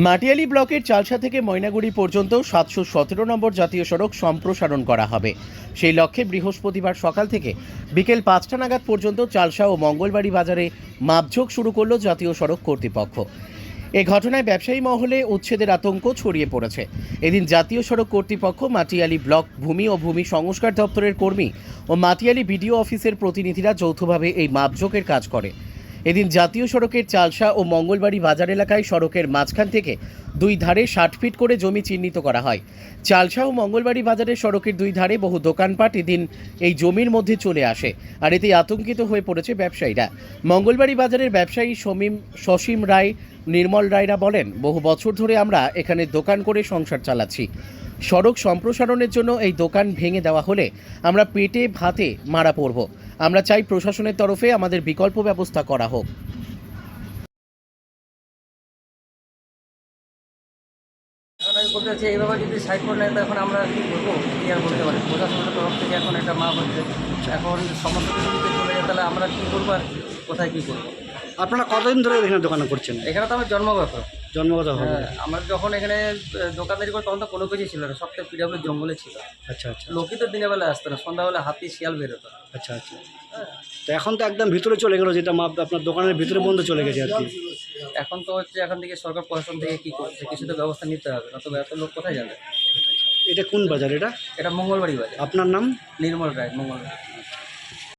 মাটিয়ালি ব্লকের চালসা থেকে ময়নাগুড়ি পর্যন্ত 717 নম্বর জাতীয় সড়ক সম্প্রসারণ করা হবে। সেই লক্ষ্যে বৃহস্পতিবার সকাল থেকে বিকেল 5টা নাগাদ পর্যন্ত চালসা ও মঙ্গলবাড়ি বাজারে মাপঝোঁক শুরু করল জাতীয় সড়ক কর্তৃপক্ষ। এ ঘটনায় ব্যবসায়ী মহলে উচ্ছেদের আতঙ্ক ছড়িয়ে পড়েছে। এদিন জাতীয় সড়ক কর্তৃপক্ষ, মাটিয়ালি ব্লক ভূমি ও ভূমি সংস্কার দপ্তরের কর্মী ও মাটিয়ালি বিডিও অফিসের প্রতিনিধিরা যৌথভাবে এই মাপঝোঁকের কাজ করে। এদিন জাতীয় সড়কের চালসা ও মঙ্গলবাড়ি বাজার এলাকায় সড়কের মাঝখান থেকে দুই ধারে 60 ফিট করে জমি চিহ্নিত করা হয়। চালসা ও মঙ্গলবাড়ি বাজারের সড়কের দুই ধারে বহু দোকানপাট এদিন এই জমির মধ্যে চলে আসে, আর এতে আতঙ্কিত হয়ে পড়েছে ব্যবসায়ীরা। মঙ্গলবাড়ি বাজারের ব্যবসায়ী সসীম রায়, নির্মল রায়রা বলেন, বহু বছর ধরে আমরা এখানে দোকান করে সংসার চালাচ্ছি। সড়ক সম্প্রসারণের জন্য এই দোকান ভেঙে দেওয়া হলে আমরা পেটে ভাতে মারা পড়ব। আমরা চাই প্রশাসনের তরফে আমাদের বিকল্প ব্যবস্থা করা হোক। আমি বলতে চাচ্ছি, এইভাবে যদি সাইড করে নেয় তো এখন আমরা কী করবো, কী আর বলতে পারি। প্রশাসনের তরফ থেকে এখন একটা মাপ হচ্ছে, এখন সমস্ত কিছু যদি চলে যায় তাহলে আমরা কী করবো আর কোথায় কী করবো। আপনারা কতদিন ধরে এখানে দোকান করছেন? এখানে তো আমার জন্মগত। জন্মগত হবে। হ্যাঁ, আমরা যখন এখানে দোকানদারি করে তখন তো কোনো কিছুই ছিল না, সব তো পিডাব্লিউ জঙ্গলে ছিল। আচ্ছা আচ্ছা লোকই তো দিনের বেলা আসতো না, সন্ধ্যাবেলা হাতি শিয়াল বেরোতো। আচ্ছা আচ্ছা। তো এখন তো একদম ভিতরে চলে গেল, যেটা মাপ আপনার দোকানের ভিতরে বন্ধ চলে গেছে আর কি। এখন তো হচ্ছে এখান থেকে সরকার প্রশাসন থেকে কী করছে, কিছু তো ব্যবস্থা নিতে হবে, না তো এত লোক কোথায় যাবে। এটা কোন বাজার এটা? এটা মঙ্গলবাড়ি বাজার। আপনার নাম? নির্মল রায়, মঙ্গলবাড়ি।